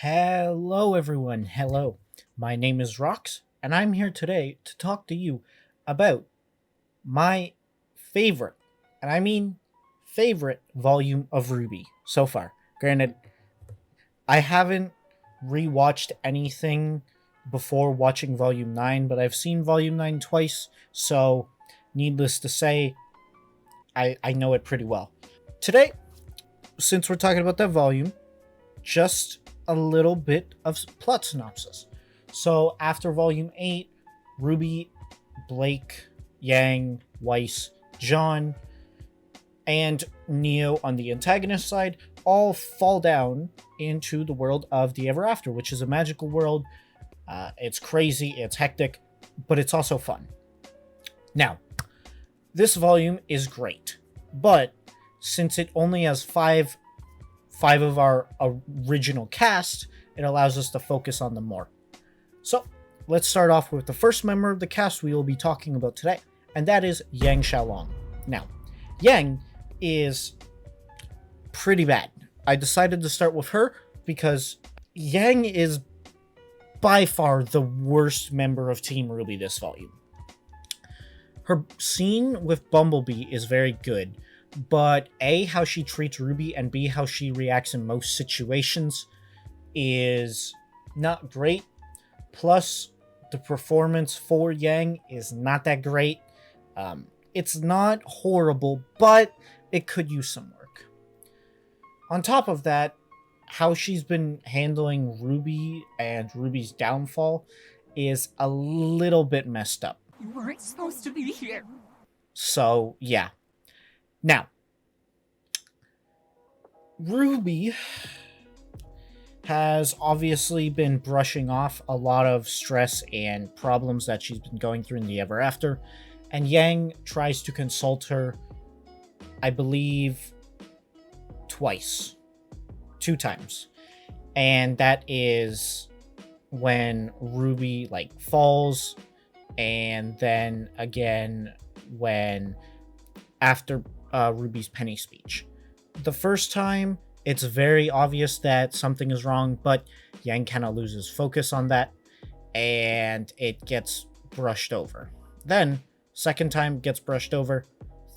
Hello, everyone. Hello. My name is Rox, and I'm here today to talk to you about my favorite, and I mean favorite, volume of Rwby so far. Granted, I haven't rewatched anything before watching Volume 9, but I've seen Volume 9 twice, so needless to say, I know it pretty well. Today, since we're talking about that volume, just a little bit of plot synopsis. So after Volume 8, Rwby, Blake, Yang, Wheiss, Jaune, and Neo on the antagonist side all fall down into the world of the Ever After, which is a magical world. It's crazy, it's hectic, but it's also fun. Now, this volume is great, but since it only has five of our original cast, it allows us to focus on them more. So, let's start off with the first member of the cast we will be talking about today, and that is Yang Xiaolong. Now, Yang is pretty bad. I decided to start with her because Yang is by far the worst member of Team Rwby this volume. Her scene with Bumblebee is very good, but A, how she treats Rwby, and B, how she reacts in most situations is not great. Plus, the performance for Yang is not that great. It's not horrible, but it could use some work. On top of that, how she's been handling Rwby and Ruby's downfall is a little bit messed up. You weren't supposed to be here. So, yeah. Now, Rwby has obviously been brushing off a lot of stress and problems that she's been going through in the Ever After, and Yang tries to consult her, I believe, twice. 2 times. And that is when Rwby, falls, and then again when after Ruby's penny speech. The first time, it's very obvious that something is wrong, but Yang kind of loses focus on that, and it gets brushed over. Then, second time gets brushed over.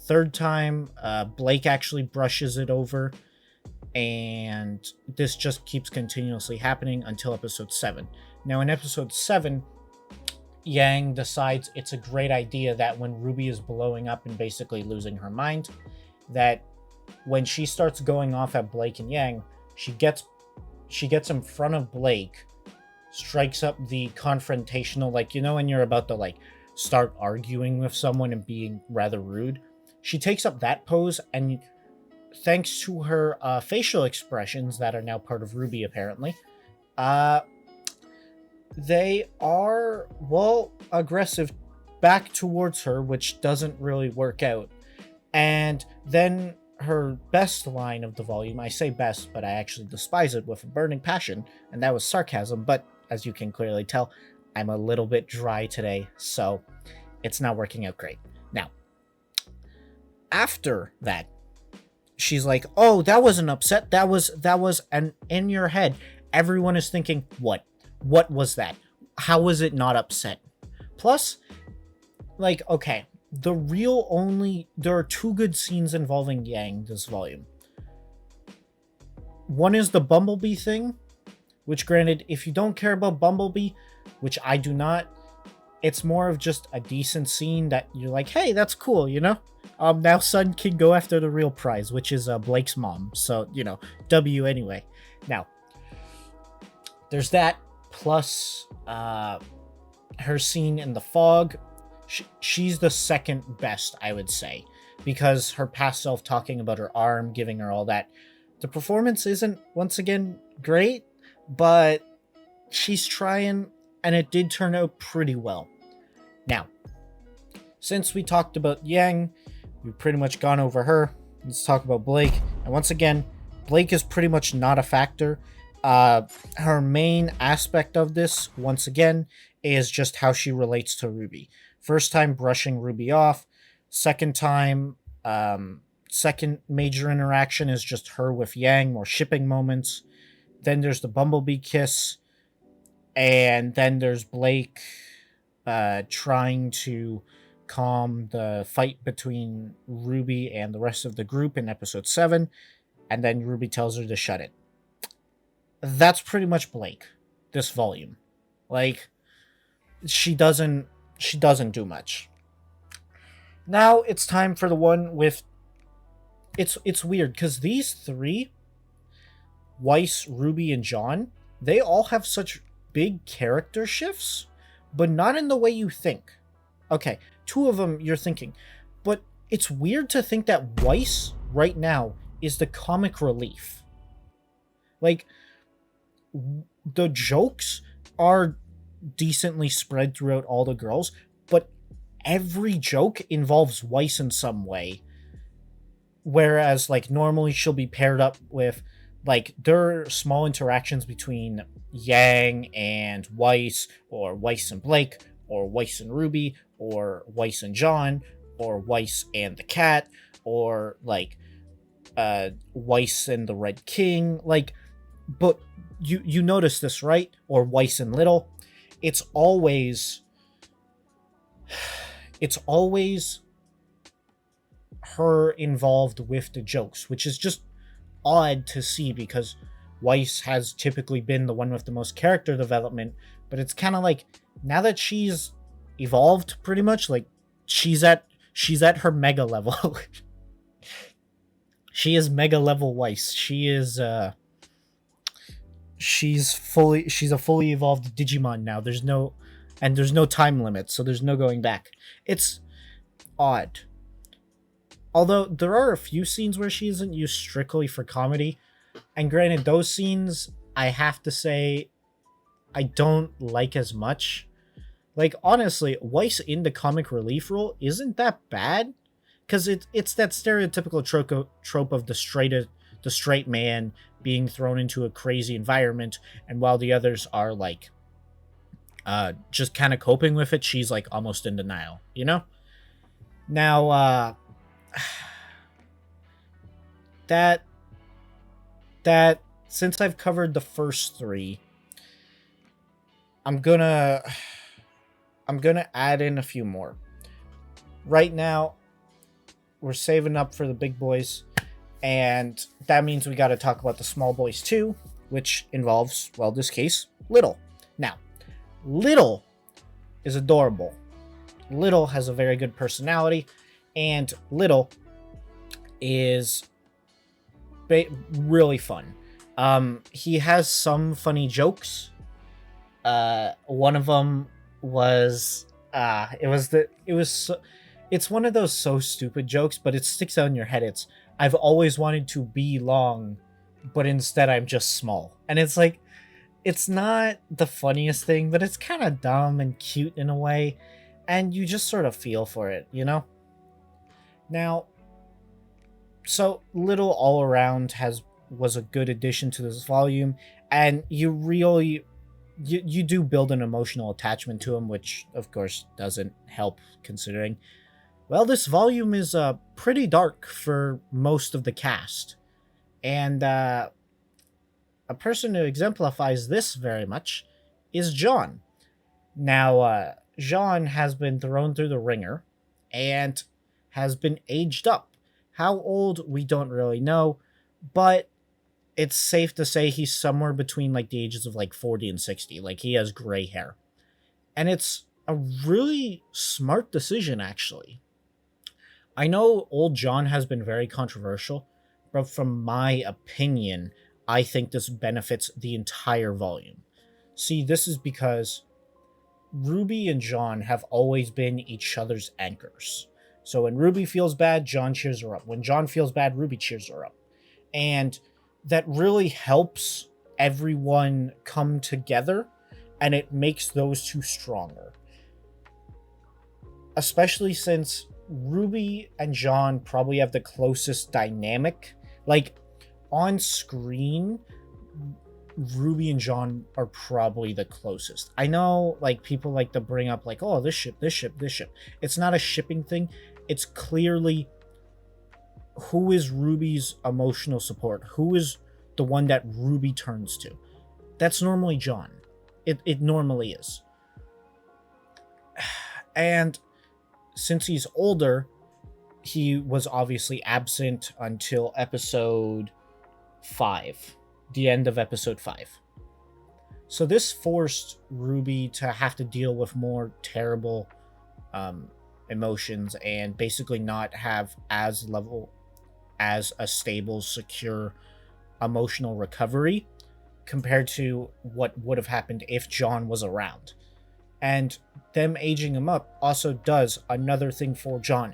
Third time, Blake actually brushes it over, and this just keeps continuously happening until episode 7. Now, in episode 7, Yang decides it's a great idea that when Rwby is blowing up and basically losing her mind, that when she starts going off at Blake and Yang, she gets in front of Blake, strikes up the confrontational, when you're about to start arguing with someone and being rather rude. She takes up that pose, and thanks to her facial expressions that are now part of Rwby apparently, they are, aggressive back towards her, which doesn't really work out. And then her best line of the volume, I say best, but I actually despise it with a burning passion, and that was sarcasm, but as you can clearly tell, I'm a little bit dry today, so it's not working out great. Now, after that, she's like, oh, that wasn't upset, that was an in your head. Everyone is thinking, what was that? How was it not upset? Plus, okay, there are 2 good scenes involving Yang this volume. One is the Bumblebee thing, which granted, if you don't care about Bumblebee, which I do not, it's more of just a decent scene that you're like, hey, that's cool, now Sun can go after the real prize, which is Blake's mom, so, W anyway. Now, there's that, plus her scene in the fog. She's the second best, I would say, because her past self talking about her arm, giving her all that. The performance isn't, once again, great, but she's trying, and it did turn out pretty well. Now, since we talked about Yang, we've pretty much gone over her. Let's talk about Blake. And once again, Blake is pretty much not a factor. Her main aspect of this, once again, is just how she relates to Rwby. First time brushing Rwby off. Second time, second major interaction is just her with Yang, more shipping moments. then there's the bumblebee kiss, and then there's Blake trying to calm the fight between Rwby and the rest of the group in episode 7, and then Rwby tells her to shut it. That's pretty much Blake this volume. Like, she doesn't do much. Now it's time for the one with it's weird because these three, Wheiss, Rwby, and Jaune, they all have such big character shifts, but not in the way you think. Okay, 2 of them you're thinking, but it's weird to think that Wheiss right now is the comic relief. Like, the jokes are decently spread throughout all the girls, but every joke involves Wheiss in some way. Whereas, like, normally she'll be paired up with, like, there are small interactions between Yang and Wheiss, or Wheiss and Blake, or Wheiss and Rwby, or Wheiss and Jaune, or Wheiss and the cat, or, like, Wheiss and the Red King. Like, but you notice this, right? Or Wheiss and Little. It's always her involved with the jokes, which is just odd to see because Wheiss has typically been the one with the most character development, but it's kind of like, now that she's evolved pretty much, like, she's at her mega level. She is mega level Wheiss. She's a fully evolved Digimon now. There's no time limit, so there's no going back. It's odd. Although there are a few scenes where she isn't used strictly for comedy, and granted, those scenes, I have to say, I don't like as much. Like, honestly, Wheiss in the comic relief role isn't that bad, because it's that stereotypical trope of the straight man being thrown into a crazy environment, and while the others are, like, just kind of coping with it, she's, like, almost in denial, you know? Now, that since I've covered the first 3, I'm gonna add in a few more. Right now, we're saving up for the big boys, and that means we got to talk about the small boys too, which involves, well, this case, Little. Now, Little is adorable. Little has a very good personality, and Little is really fun. He has some funny jokes. One of them was it's one of those so stupid jokes, but it sticks out in your head. It's, I've always wanted to be long, but instead I'm just small. And it's like, it's not the funniest thing, but it's kind of dumb and cute in a way, and you just sort of feel for it, you know? Now, so Little all around was a good addition to this volume, and you really you do build an emotional attachment to him, which of course doesn't help considering, well, this volume is pretty dark for most of the cast, and a person who exemplifies this very much is Jaune. Now, Jaune has been thrown through the ringer and has been aged up. How old, we don't really know, but it's safe to say he's somewhere between, like, the ages of, like, 40 and 60. Like, he has gray hair. And it's a really smart decision, actually. I know old Jaune has been very controversial, but from my opinion, I think this benefits the entire volume. See, this is because Rwby and Jaune have always been each other's anchors. So when Rwby feels bad, Jaune cheers her up. When Jaune feels bad, Rwby cheers her up. And that really helps everyone come together, and it makes those two stronger. Especially since Rwby and Jaune probably have the closest dynamic. Like, on screen, Rwby and Jaune are probably the closest. I know, like, people like to bring up, like, oh, this ship. It's not a shipping thing. It's clearly who is Ruby's emotional support, who is the one that Rwby turns to. That's normally Jaune. It normally is. And since he's older, he was obviously absent until episode 5, the end of episode 5. So this forced Rwby to have to deal with more terrible emotions and basically not have as a stable, secure emotional recovery compared to what would have happened if Jaune was around. And them aging him up also does another thing for Jaune.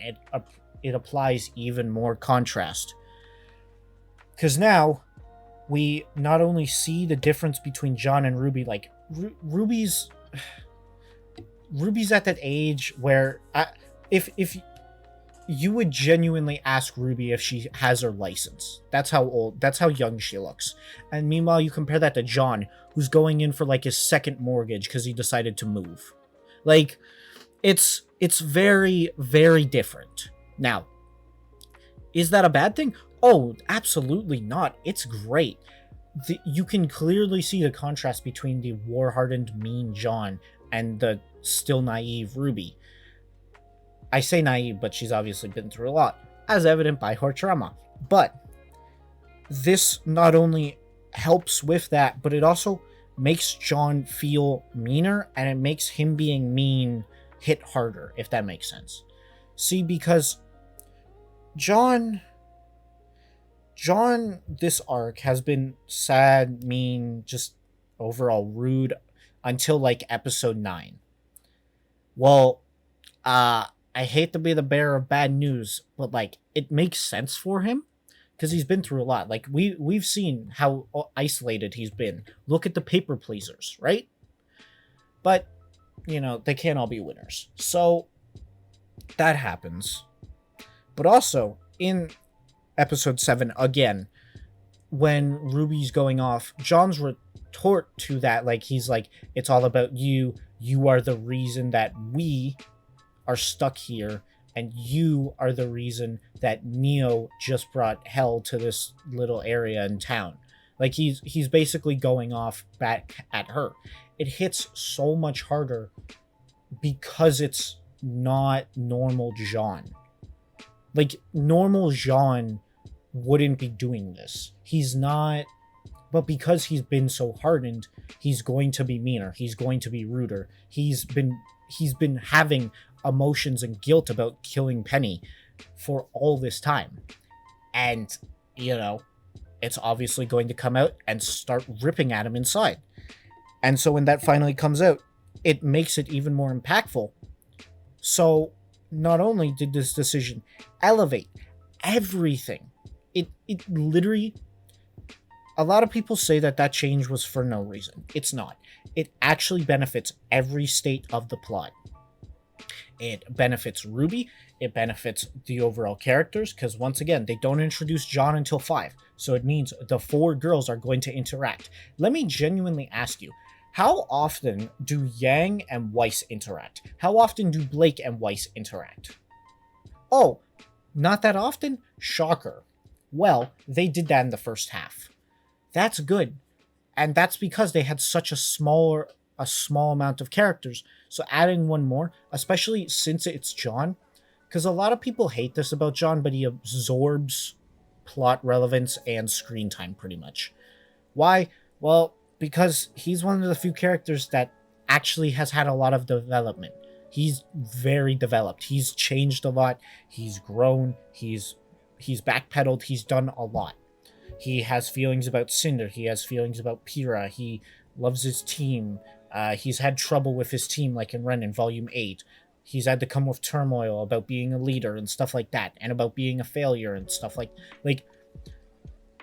It applies even more contrast. Because now we not only see the difference between Jaune and Rwby, like Rwby's at that age where if you would genuinely ask Rwby if she has her license. That's how young she looks. And meanwhile, you compare that to Jaune, who's going in for like his second mortgage because he decided to move. Like, it's very, very different. Now, is that a bad thing? Oh, absolutely not. It's great. You can clearly see the contrast between the war-hardened, mean Jaune and the still naive Rwby. I say naive, but she's obviously been through a lot, as evident by her trauma. But this not only helps with that, but it also makes Jaune feel meaner, and it makes him being mean hit harder, if that makes sense. See, because Jaune, this arc, has been sad, mean, just overall rude until like episode 9. Well, I hate to be the bearer of bad news, but like it makes sense for him because he's been through a lot. Like we've seen how isolated he's been. Look at the people pleasers, right? But they can't all be winners. So that happens. But also in episode 7 again, when Rwby's going off, Jaune's retort to that, like he's like, it's all about you. You are the reason that we are stuck here, and you are the reason that Neo just brought hell to this little area in town. Like he's basically going off back at her. It hits so much harder because it's not normal Jaune. Like normal Jaune wouldn't be doing this. He's not, but because he's been so hardened, he's going to be meaner. He's going to be ruder. He's been having emotions and guilt about killing Penny for all this time. And, it's obviously going to come out and start ripping at him inside. And so when that finally comes out, it makes it even more impactful. So not only did this decision elevate everything, it literally, a lot of people say that change was for no reason. It's not. It actually benefits every state of the plot. It benefits Rwby. It benefits the overall characters, because once again, they don't introduce Jaune until 5. So it means the 4 girls are going to interact. Let me genuinely ask you, how often do Yang and Wheiss interact? How often do Blake and Wheiss interact? Oh, not that often? Shocker. Well, they did that in the first half. That's good. And that's because they had such a small amount of characters. So adding one more, especially since it's Jaune, because a lot of people hate this about Jaune, but he absorbs plot relevance and screen time pretty much. Why? Well, because he's one of the few characters that actually has had a lot of development. He's very developed. He's changed a lot. He's grown. He's backpedaled. He's done a lot. He has feelings about Cinder. He has feelings about Pyrrha. He loves his team. He's had trouble with his team, like in Ren in Volume 8. He's had to come with turmoil about being a leader and stuff like that, and about being a failure and stuff like.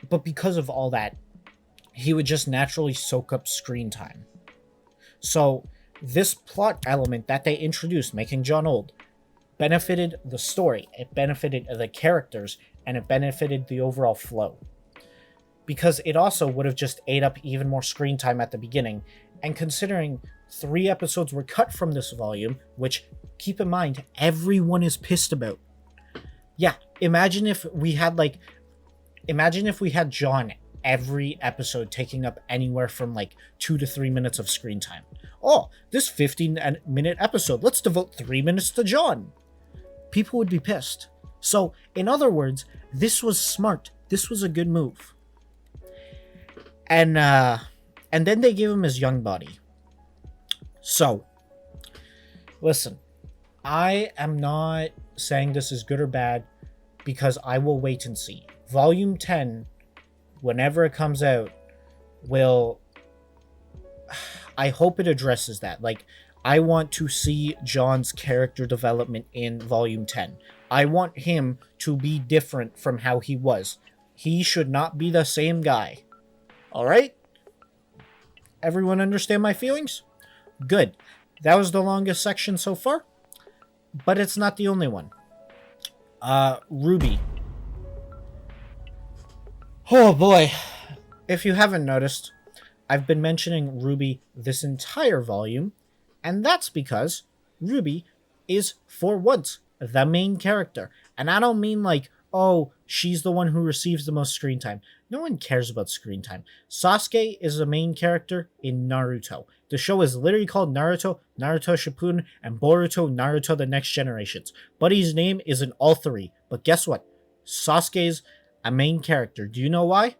But because of all that, he would just naturally soak up screen time. So this plot element that they introduced, making Jaune old, benefited the story, it benefited the characters, and it benefited the overall flow. Because it also would have just ate up even more screen time at the beginning, and considering 3 episodes were cut from this volume, which, keep in mind, everyone is pissed about. Yeah, imagine if we had Jaune every episode taking up anywhere from like 2 to 3 minutes of screen time. Oh, this 15-minute episode, let's devote 3 minutes to Jaune. People would be pissed. So, in other words, this was smart. This was a good move. And then they gave him his young body. So, listen, I am not saying this is good or bad because I will wait and see. Volume 10, whenever it comes out, I hope it addresses that. Like, I want to see Jaune's character development in Volume 10. I want him to be different from how he was. He should not be the same guy. Alright? Everyone understand my feelings? Good. That was the longest section so far, but it's not the only one. Rwby. Oh boy. If you haven't noticed, I've been mentioning Rwby this entire volume, and that's because Rwby is, for once, the main character. And I don't mean like, oh, she's the one who receives the most screen time. No one cares about screen time. Sasuke is the main character in Naruto. The show is literally called Naruto, Naruto Shippuden, and Boruto, Naruto The Next Generations. Buddy's name is in all three. But guess what? Sasuke's a main character. Do you know why?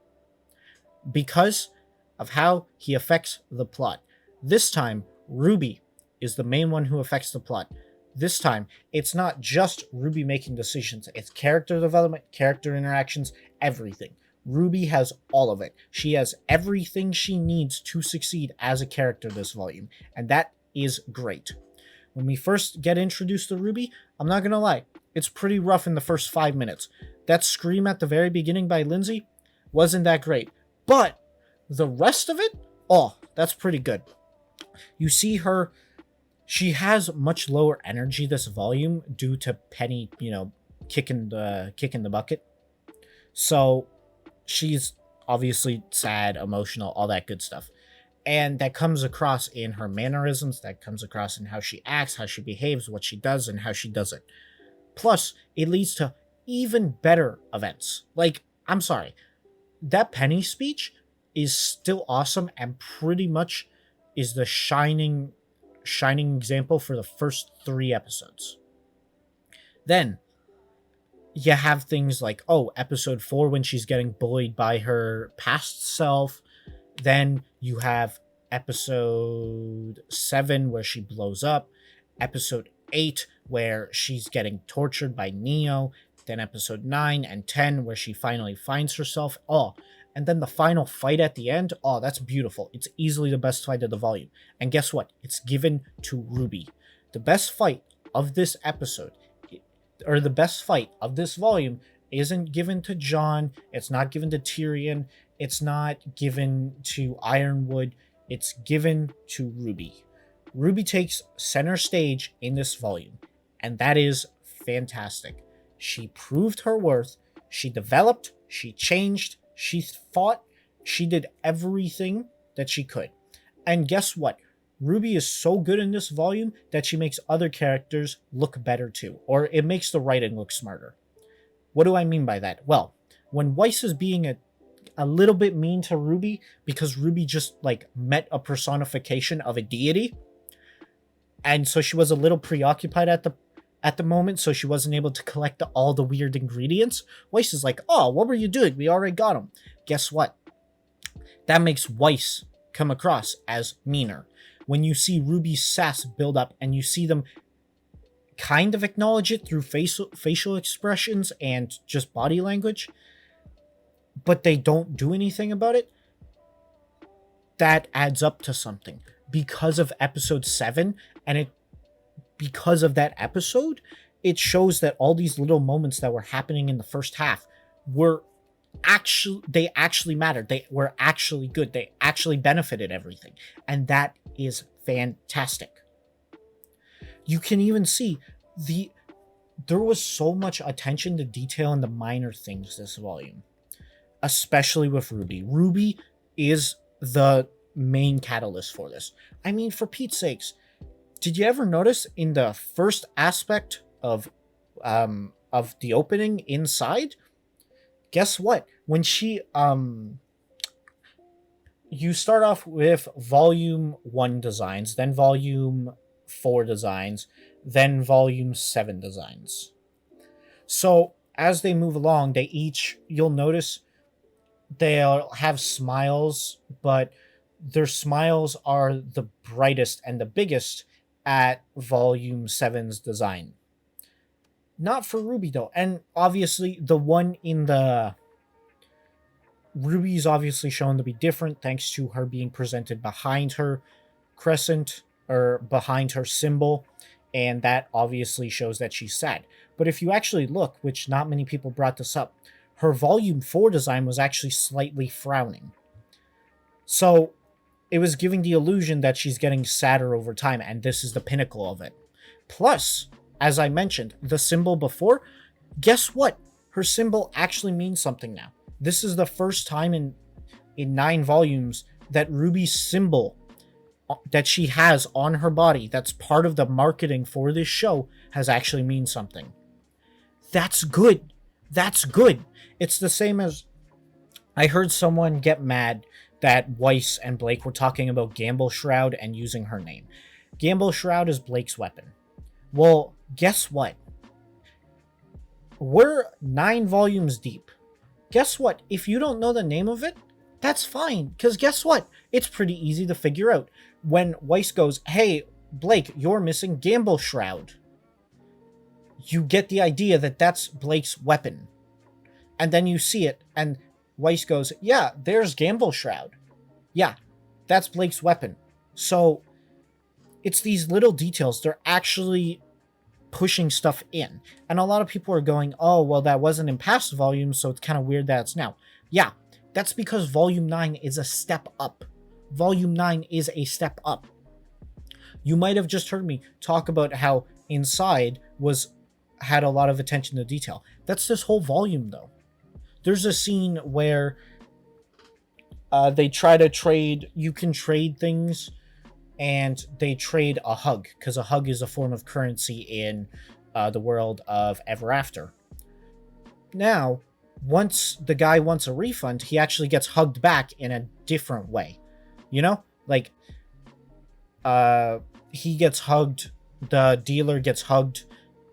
Because of how he affects the plot. This time, Rwby is the main one who affects the plot. This time, it's not just Rwby making decisions. It's character development, character interactions, everything. Rwby has all of it. She has everything she needs to succeed as a character this volume, and that is great. When we first get introduced to Rwby, I'm not gonna lie, it's pretty rough in the first 5 minutes. That scream at the very beginning by Lindsay wasn't that great, but the rest of it, oh, that's pretty good. You see her, she has much lower energy this volume due to Penny, kicking the bucket. So she's obviously sad, emotional, all that good stuff. And that comes across in her mannerisms, that comes across in how she acts, how she behaves, what she does, and how she does it. Plus, it leads to even better events. Like, I'm sorry, that Penny speech is still awesome and pretty much is the shining example for the first 3 episodes. Then you have things like, episode 4 when she's getting bullied by her past self. Then you have episode 7 where she blows up. Episode 8 where she's getting tortured by Neo. Then episode 9 and 10 where she finally finds herself. And then the final fight at the end, that's beautiful. It's easily the best fight of the volume. And guess what? It's given to Rwby. The best fight of this episode, or the best fight of this volume, isn't given to Jaune. It's not given to Tyrion. It's not given to Ironwood. It's given to Rwby. Rwby takes center stage in this volume, and that is fantastic. She proved her worth. She developed. She changed. She fought. She did everything that she could. And guess what? Rwby is so good in this volume that she makes other characters look better too. Or it makes the writing look smarter. What do I mean by that? Well, when Wheiss is being a little bit mean to Rwby because Rwby just met a personification of a deity, and so she was a little preoccupied at the moment, so she wasn't able to collect all the weird ingredients. Wheiss is like, what were you doing? We already got them. Guess what? That makes Wheiss come across as meaner. When you see Rwby's sass build up and you see them kind of acknowledge it through facial expressions and just body language, but they don't do anything about it, that adds up to something. Because of episode 7, and because of that episode, it shows that all these little moments that were happening in the first half they actually mattered. They were actually good. They actually benefited everything. And that is fantastic. You can even see there was so much attention to detail in the minor things this volume, especially with Rwby. Rwby is the main catalyst for this. I mean, for Pete's sakes, did you ever notice in the first aspect of the opening inside? Guess what? When she you start off with volume 1 designs, then volume 4 designs, then volume 7 designs. So as they move along, you'll notice they'll have smiles, but their smiles are the brightest and the biggest at volume 7's design. Not for Rwby though. And obviously the one in the Rwby is obviously shown to be different thanks to her being presented behind her crescent or behind her symbol, and that obviously shows that she's sad. But if you actually look, which not many people brought this up, her volume 4 design was actually slightly frowning. So it was giving the illusion that she's getting sadder over time, and this is the pinnacle of it. Plus, as I mentioned, the symbol before, guess what? Her symbol actually means something now. This is the first time in 9 volumes that Rwby's symbol that she has on her body, that's part of the marketing for this show, has actually mean something. That's good. That's good. It's the same as I heard someone get mad that Wheiss and Blake were talking about Gamble Shroud and using her name. Gamble Shroud is Blake's weapon. Well, guess what? We're 9 volumes deep. Guess what? If you don't know the name of it, that's fine. Because guess what? It's pretty easy to figure out. When Wheiss goes, hey, Blake, you're missing Gamble Shroud, you get the idea that that's Blake's weapon. And then you see it, and Wheiss goes, yeah, there's Gamble Shroud. Yeah, that's Blake's weapon. So it's these little details. They're actually pushing stuff in. And a lot of people are going, oh, well, that wasn't in past volumes, so it's kind of weird that it's now. Yeah, that's because Volume 9 is a step up. Volume 9 is a step up. You might have just heard me talk about how Inside had a lot of attention to detail. That's this whole volume, though. There's a scene where they try to trade, you can trade things, and they trade a hug, because a hug is a form of currency in the world of Ever After. Now, once the guy wants a refund, he actually gets hugged back in a different way. You know? Like, he gets hugged, the dealer gets hugged,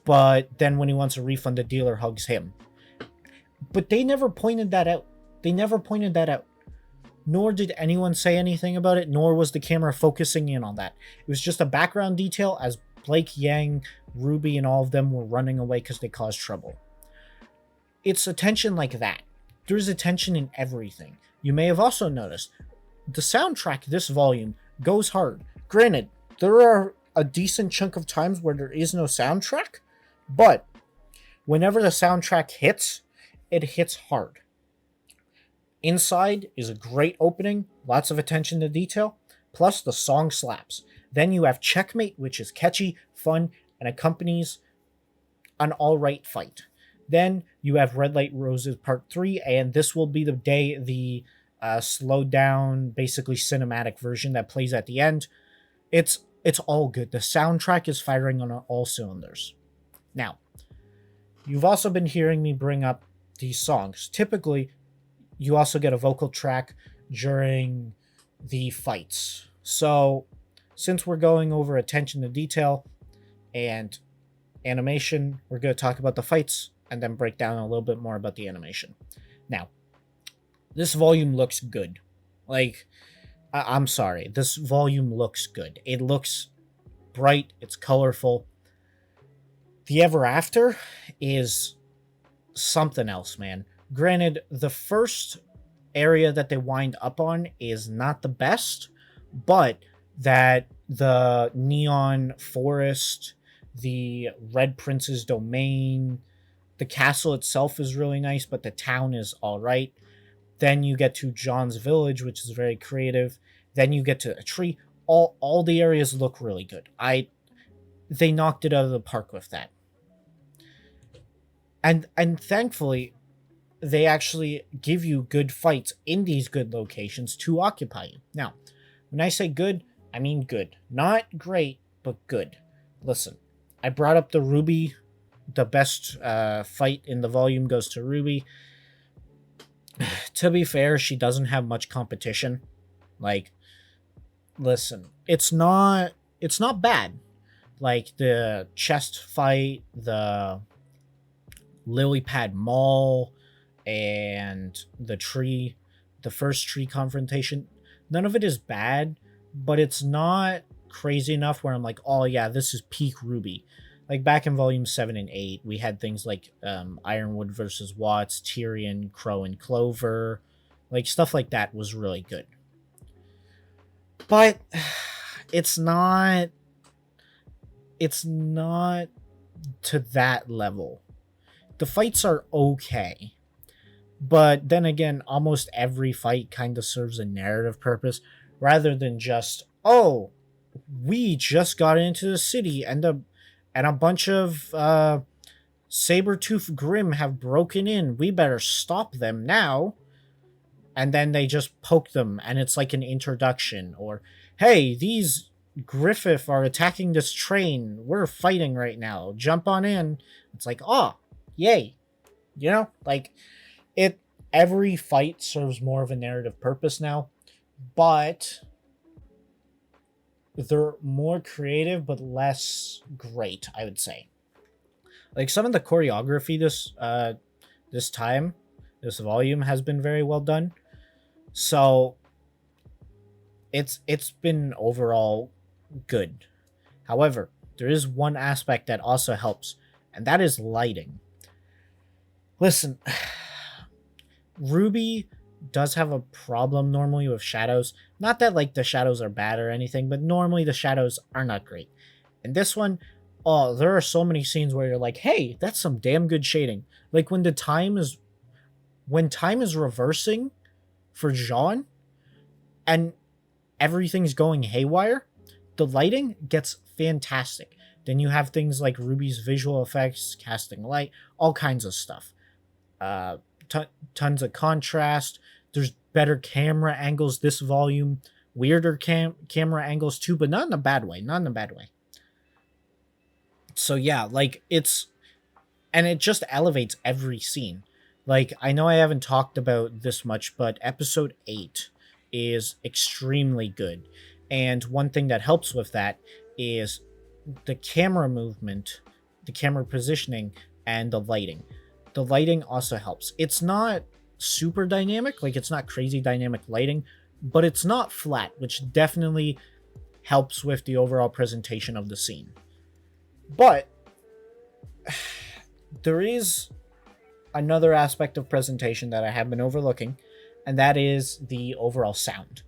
but then when he wants a refund, the dealer hugs him. But they never pointed that out. Nor did anyone say anything about it, nor was the camera focusing in on that. It was just a background detail as Blake, Yang, Rwby, and all of them were running away because they caused trouble. It's attention like that. There's attention in everything. You may have also noticed the soundtrack this volume goes hard. Granted, there are a decent chunk of times where there is no soundtrack, but whenever the soundtrack hits, it hits hard. Inside is a great opening, lots of attention to detail, plus the song slaps. Then you have Checkmate, which is catchy, fun, and accompanies an alright fight. Then you have Red Light Roses Part 3, and this will be the day the slowed down, basically cinematic version that plays at the end. It's all good. The soundtrack is firing on all cylinders. Now, you've also been hearing me bring up these songs. Typically, you also get a vocal track during the fights. So, since we're going over attention to detail and animation, we're going to talk about the fights and then break down a little bit more about the animation. Now, this volume looks good. Like, I'm sorry, this volume looks good. It looks bright, it's colorful. The Ever After is something else, man. Granted, the first area that they wind up on is not the best, but that the neon forest, the Red Prince's domain, the castle itself is really nice, but the town is all right. Then you get to John's village, which is very creative. Then you get to a tree. All the areas look really good. They knocked it out of the park with that. And thankfully, they actually give you good fights in these good locations to occupy you. Now, when I say good, I mean good. Not great, but good. Listen, I brought up the Rwby. The best fight in the volume goes to Rwby. To be fair, she doesn't have much competition. Like, listen, it's not bad. Like the chest fight, the lily pad mall, and the first tree confrontation. None of it is bad, but it's not crazy enough where I'm like, oh yeah, this is peak Rwby. Like back in volume 7 and 8, we had things like Ironwood versus Watts, Tyrion, Crow and Clover, like stuff like that was really good. But it's not it's not to that level. The fights are okay, but then again, almost every fight kind of serves a narrative purpose rather than just, oh, we just got into the city and a bunch of saber-tooth grim have broken in. We better stop them now. And then they just poke them and it's like an introduction, or hey, these Griffith are attacking this train. We're fighting right now. Jump on in. It's like, oh, yay. Like it every fight serves more of a narrative purpose now, but they're more creative but less great, I would say. Like some of the choreography this volume has been very well done. So it's been overall good. However, there is one aspect that also helps, and that is lighting. Listen, Rwby does have a problem normally with shadows. Not that like the shadows are bad or anything, but normally the shadows are not great. And this one, oh, there are so many scenes where you're like, hey, that's some damn good shading. Like when time is reversing for Jaune and everything's going haywire, the lighting gets fantastic. Then you have things like Rwby's visual effects, casting light, all kinds of stuff. Tons of contrast. There's better camera angles this volume, weirder camera angles too, but not in a bad way. Not in a bad way. So yeah, like it just elevates every scene. Like I know I haven't talked about this much, but episode 8 is extremely good. And one thing that helps with that is the camera movement, the camera positioning, and the lighting. The lighting also helps. It's not super dynamic, like it's not crazy dynamic lighting, but it's not flat, which definitely helps with the overall presentation of the scene. But there is another aspect of presentation that I have been overlooking, and that is the overall sound.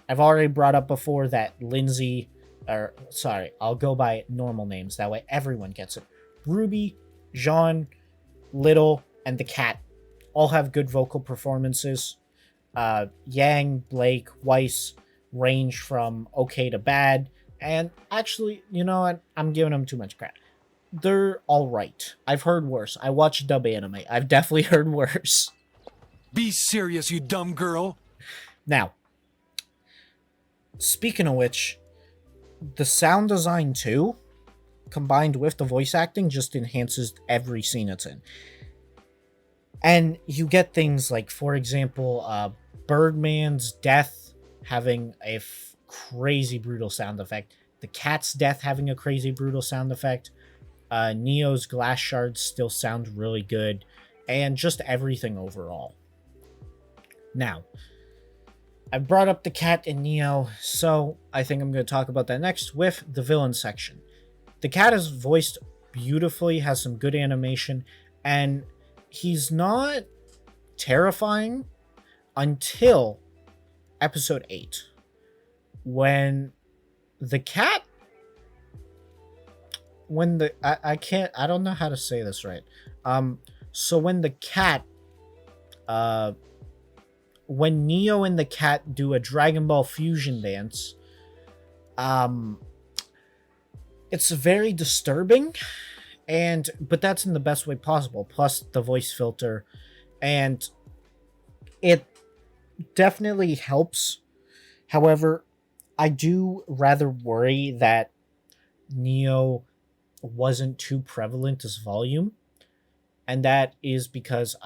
I've already brought up before that Lindsay, or sorry, I'll go by normal names, that way everyone gets it. Rwby, Jaune, Little, and the cat all have good vocal performances. Yang, Blake, Wheiss range from okay to bad, and actually, you know what? I'm giving them too much credit. They're alright. I've heard worse. I watch dub anime. I've definitely heard worse. Be serious, you dumb girl. Now, speaking of which, the sound design too, combined with the voice acting, just enhances every scene it's in. And you get things like, for example, Birdman's death having a crazy brutal sound effect, the cat's death having a crazy brutal sound effect, Neo's glass shards still sound really good, and just everything overall. Now, I brought up the cat and Neo, so I think I'm going to talk about that next with the villain section. The cat is voiced beautifully, has some good animation, and he's not terrifying until episode 8, when the cat, I don't know how to say this right. So when the cat, when Neo and the cat do a Dragon Ball fusion dance, it's very disturbing, but that's in the best way possible, plus the voice filter, and it definitely helps. However, I do rather worry that Neo wasn't too prevalent this volume, and that is because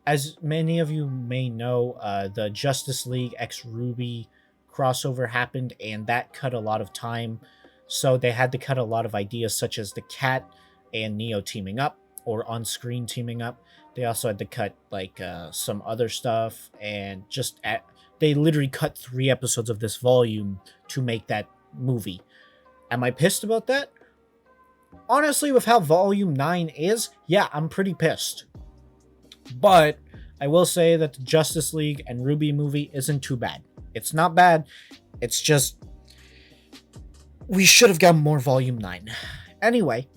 as many of you may know, the Justice League x Rwby crossover happened, and that cut a lot of time. So they had to cut a lot of ideas, such as the Cat and Neo teaming up or on screen teaming up. They also had to cut like some other stuff, and they literally cut 3 episodes of this volume to make that movie. Am I pissed about that? Honestly, with how volume 9 is, yeah, I'm pretty pissed. But I will say that the Justice League and Rwby movie isn't too bad. It's not bad. It's just we should have gotten more volume 9. Anyway,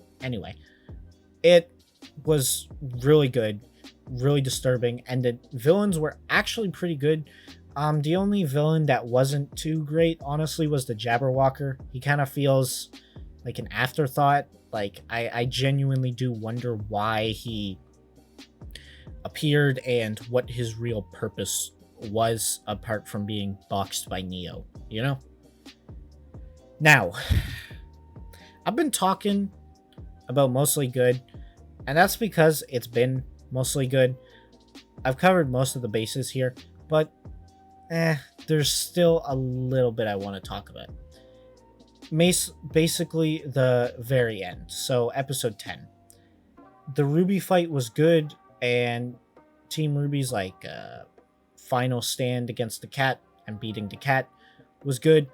it was really good, really disturbing, and the villains were actually pretty good. The only villain that wasn't too great, honestly, was the Jabberwocker. He kind of feels like an afterthought. Like, I genuinely do wonder why he appeared and what his real purpose was, apart from being boxed by Neo, you know? Now, I've been talking about mostly good, and that's because it's been mostly good. I've covered most of the bases here, but there's still a little bit I want to talk about. Basically, the very end. So, episode 10. The Rwby fight was good, and Team Rwby's like final stand against the Cat and beating the Cat was good.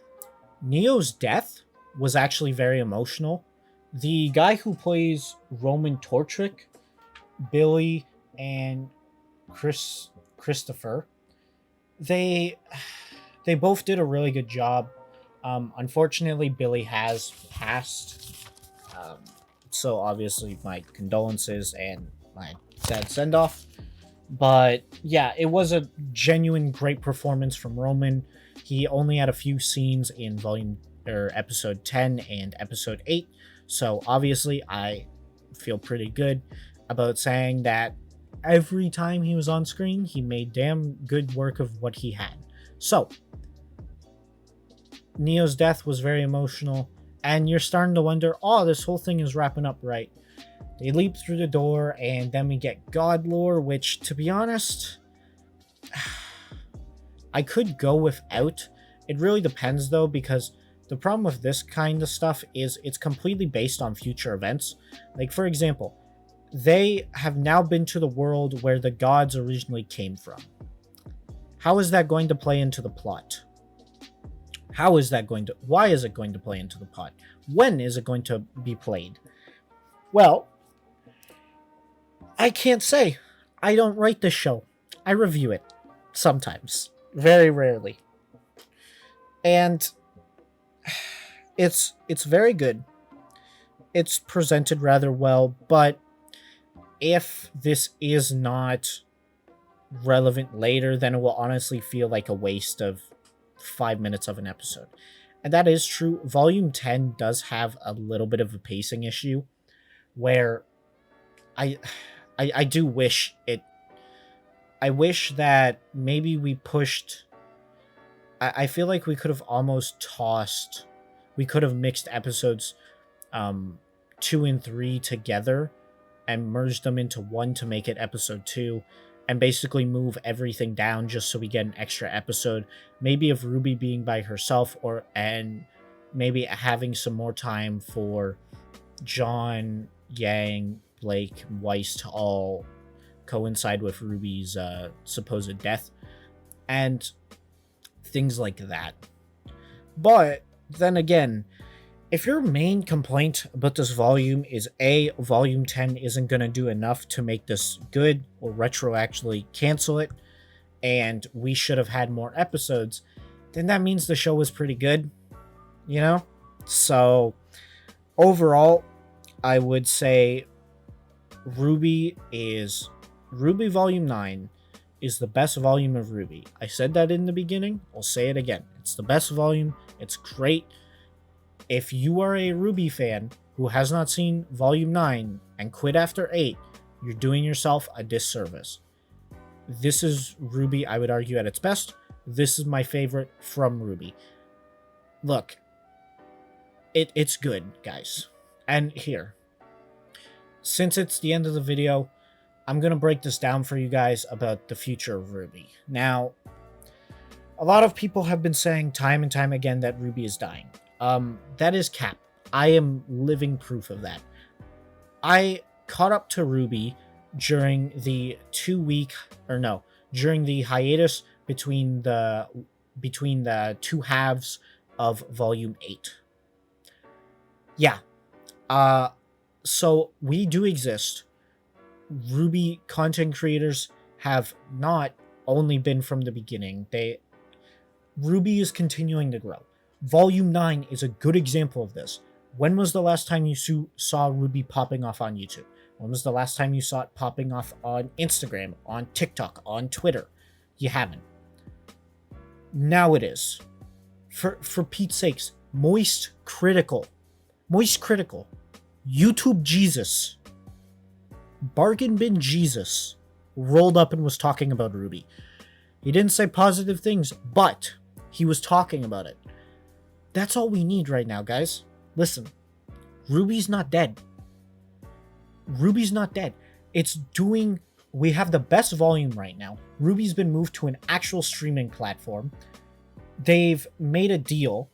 Neo's death was actually very emotional. The guy who plays Roman Tortrick, Billy, and Christopher, they both did a really good job. Unfortunately, Billy has passed. So obviously my condolences and my sad send-off. But yeah, it was a genuine great performance from Roman. He only had a few scenes in episode 10 and episode 8. So obviously I feel pretty good about saying that every time he was on screen, he made damn good work of what he had. So Neo's death was very emotional, and you're starting to wonder, oh, this whole thing is wrapping up right. They leap through the door, and then we get God Lore, which, to be honest, I could go without. It really depends, though, because the problem with this kind of stuff is it's completely based on future events. Like, for example, they have now been to the world where the gods originally came from. How is that going to play into the plot? Why is it going to play into the plot? When is it going to be played? Well, I can't say. I don't write this show. I review it. Sometimes. Very rarely. And it's very good. It's presented rather well, but if this is not relevant later, then it will honestly feel like a waste of 5 minutes of an episode. And that is true. Volume 10 does have a little bit of a pacing issue where I do wish it. I wish that maybe we pushed. I feel like we could have almost tossed. We could have mixed episodes 2 and 3 together and merged them into one to make it episode 2, and basically move everything down just so we get an extra episode. Maybe of Rwby being by herself, and maybe having some more time for Jaune, Yang, Blake, Wheiss to all coincide with Rwby's supposed death, and things like that. But then again, if your main complaint about this volume is volume 10 isn't going to do enough to make this good, or Retro actually cancel it, and we should have had more episodes, then that means the show was pretty good, you know? So, overall, I would say Rwby Volume 9 is the best volume of Rwby. I said that in the beginning, I'll say it again. It's the best volume, it's great. If you are a Rwby fan who has not seen Volume 9 and quit after 8, you're doing yourself a disservice. This is Rwby, I would argue, at its best. This is my favorite from Rwby. Look, it's good, guys. And here, since it's the end of the video, I'm going to break this down for you guys about the future of Rwby. Now, a lot of people have been saying time and time again that Rwby is dying. That is cap. I am living proof of that. I caught up to Rwby during the during the hiatus between the two halves of Volume 8. Yeah. So we do exist. Rwby content creators have not only been from the beginning. Rwby is continuing to grow. Volume 9 is a good example of this. When was the last time you saw Rwby popping off on YouTube? When was the last time you saw it popping off on Instagram, on TikTok, on Twitter? You haven't. Now it is. For Pete's sakes, Moist Critical, YouTube Jesus, Bargain Bin Jesus rolled up and was talking about Rwby. He didn't say positive things, but he was talking about it. That's all we need right now, guys. Listen, Rwby's not dead. Rwby's not dead. We have the best volume right now. Rwby's been moved to an actual streaming platform. They've made a deal,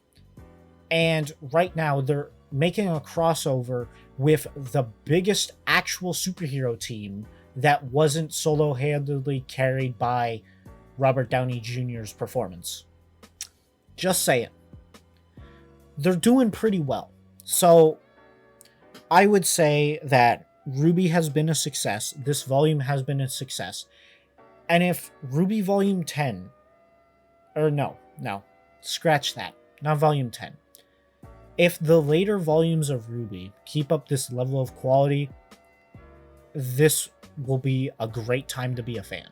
and right now they're making a crossover with the biggest actual superhero team that wasn't solo-handedly carried by Robert Downey Jr.'s performance. Just saying. They're doing pretty well. So I would say that Rwby has been a success. This volume has been a success. And if Rwby Volume 10, or no, scratch that, not Volume 10. If the later volumes of Rwby keep up this level of quality, this will be a great time to be a fan.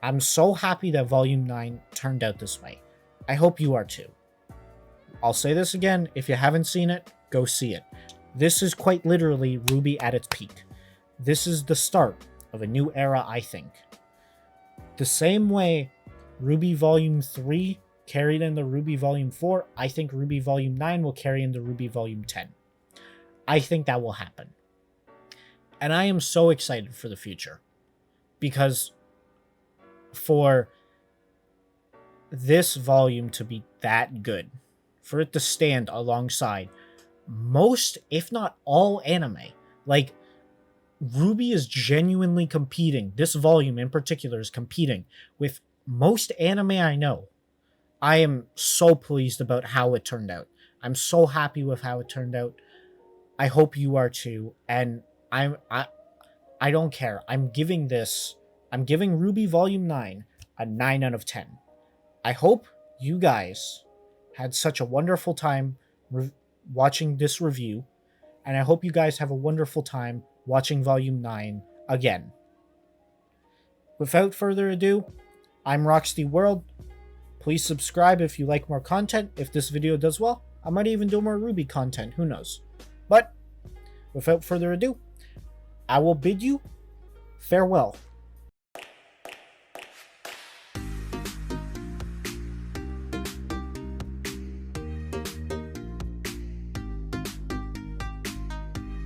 I'm so happy that Volume 9 turned out this way. I hope you are too. I'll say this again, if you haven't seen it, go see it. This is quite literally Rwby at its peak. This is the start of a new era, I think. The same way Rwby Volume 3 carried into Rwby Volume 4, I think Rwby Volume 9 will carry into Rwby Volume 10. I think that will happen. And I am so excited for the future. Because for this volume to be that good, for it to stand alongside most, if not all, anime, like, Rwby is genuinely competing, this volume in particular is competing with most anime I know. I am so pleased about how it turned out. I'm so happy with how it turned out. I hope you are too. And I don't care. I'm giving Rwby Volume 9 a 9 out of 10. I hope you guys had such a wonderful time watching this review, and I hope you guys have a wonderful time watching Volume 9 again. Without further ado, I'm Roxty World. Please subscribe if you like more content. If this video does well, I might even do more Rwby content, who knows. But without further ado, I will bid you farewell.